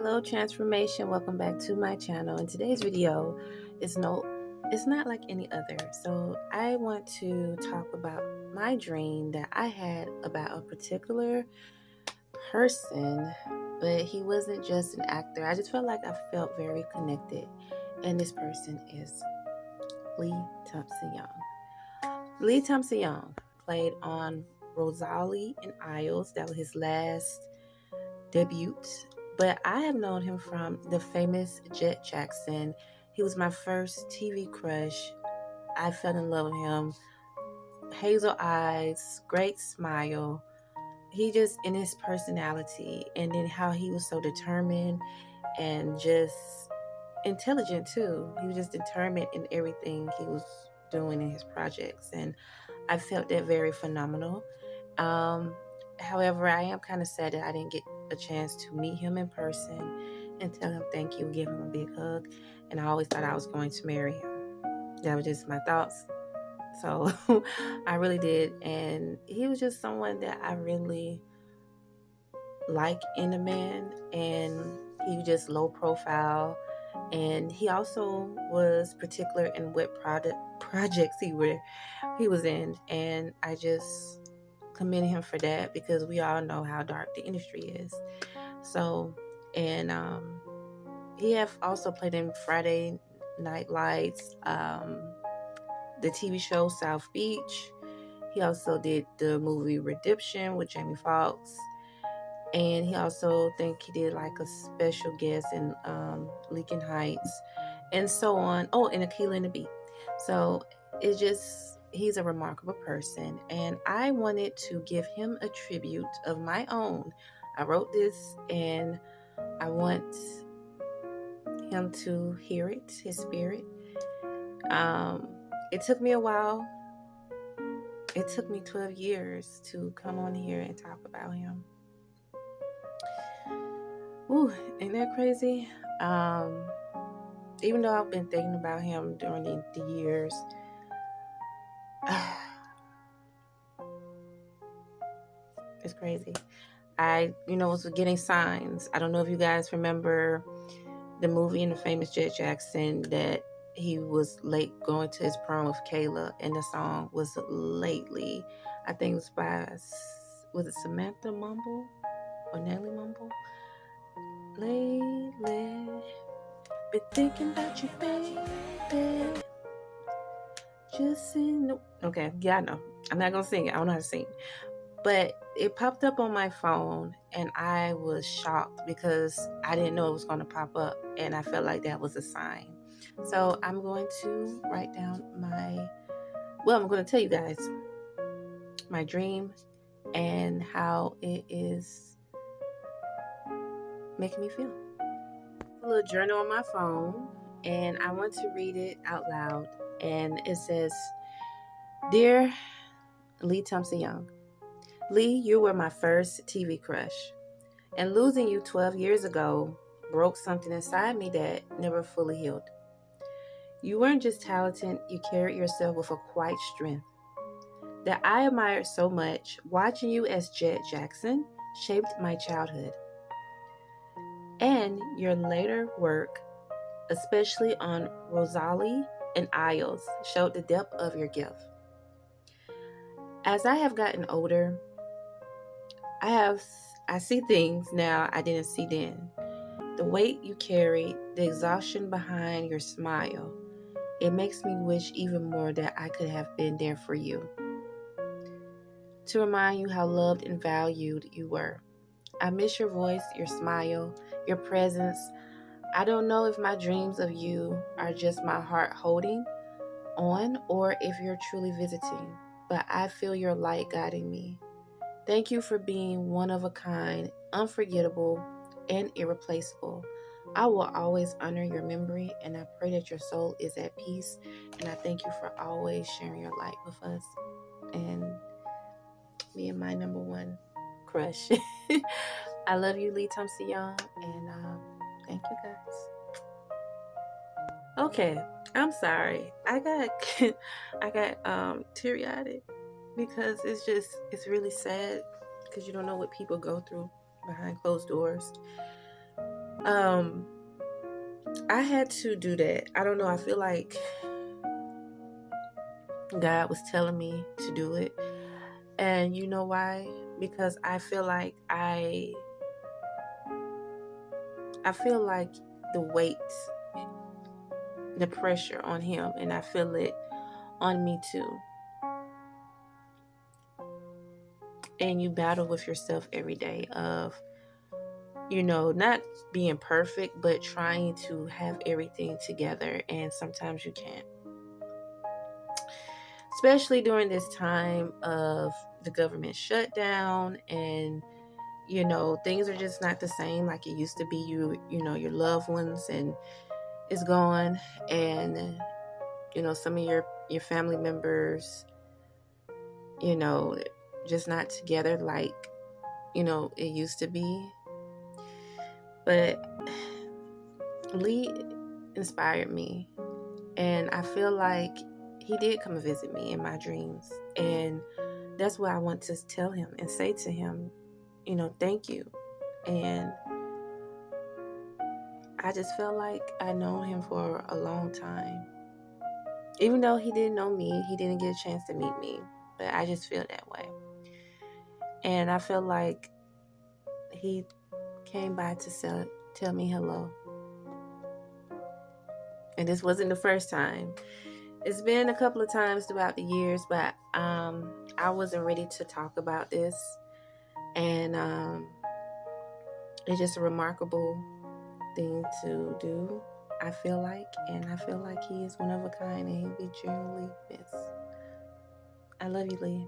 Hello transformation, welcome back to my channel. In today's video is it's not like any other. So I want to talk about my dream that I had about a particular person, but he wasn't just an actor. I just felt like I felt very connected, and this person is Lee Thompson Young. Lee Thompson Young played on Rizzoli and Isles. That was his last debut, but I have known him from the famous Jett Jackson. He was my first TV crush. I fell in love with him. Hazel eyes, great smile. He just, in his personality, and then how he was so determined and just intelligent too. He was just determined in everything he was doing in his projects, and I felt that very phenomenal. Um, However, I am kind of sad that I didn't get a chance to meet him in person and tell him thank you, give him a big hug. And I always thought I was going to marry him. That was just my thoughts. So I really did. And he was just someone that I really like in a man. And he was just low profile. And he also was particular in what projects he was in. And I just commend him for that, because we all know how dark the industry is. So, and he have also played in Friday Night Lights, the TV show South Beach. He also did the movie Redemption with Jamie Foxx, and he also think he did like a special guest in Lincoln Heights, and so on. Oh, and Aquila and the Bee. So it's just, he's a remarkable person, and I wanted to give him a tribute of my own. I wrote this, and I want him to hear it, his spirit. It took me a while. It took me 12 years to come on here and talk about him. Ooh, ain't that crazy? Even though I've been thinking about him during the years, it's crazy. I was getting signs. I don't know if you guys remember the movie and the famous Jett Jackson, that he was late going to his prom with Kayla, and the song was Lately. I think it was by, was it Samantha Mumble or Nelly Mumble? Lately, been thinking about you, baby. Just in okay, yeah, I know. I'm not gonna sing it. I don't know how to sing. But it popped up on my phone, and I was shocked because I didn't know it was going to pop up, and I felt like that was a sign. So I'm going to write down I'm going to tell you guys my dream and how it is making me feel. A little journal on my phone, and I want to read it out loud. And it says, "Dear Lee Thompson Young, Lee, you were my first TV crush, and losing you 12 years ago broke something inside me that never fully healed. You weren't just talented, you carried yourself with a quiet strength that I admired so much. Watching you as Jett Jackson shaped my childhood, and your later work, especially on Rizzoli and Isles, showed the depth of your gift. As I have gotten older, I see things now I didn't see then. The weight you carry, the exhaustion behind your smile, it makes me wish even more that I could have been there for you, to remind you how loved and valued you were. I miss your voice, your smile, your presence. I don't know if my dreams of you are just my heart holding on, or if you're truly visiting, but I feel your light guiding me. Thank you for being one of a kind, unforgettable, and irreplaceable. I will always honor your memory, and I pray that your soul is at peace. And I thank you for always sharing your light with us and being my number one crush." I love you, Lee Thompson Young, and thank you guys. Okay, I'm sorry. I got teary-eyed, because it's really sad, because you don't know what people go through behind closed doors. Um, I had to do that. I don't know. I feel like God was telling me to do it. And you know why? Because I feel like I feel like the weight, the pressure on him, and I feel it on me too. And you battle with yourself every day of, not being perfect, but trying to have everything together. And sometimes you can't. Especially during this time of the government shutdown, and things are just not the same like it used to be. Your loved ones and is gone, and some of your family members, you know just not together like it used to be. But Lee inspired me, and I feel like he did come and visit me in my dreams, and that's what I want to tell him and say to him, thank you. And I just felt like I known him for a long time. Even though he didn't know me, he didn't get a chance to meet me, but I just feel that way. And I feel like he came by to tell me hello. And this wasn't the first time. It's been a couple of times throughout the years, but I wasn't ready to talk about this. And it's just a remarkable thing to do, I feel like. And I feel like he is one of a kind, and he'll be genuinely missed. I love you, Lee.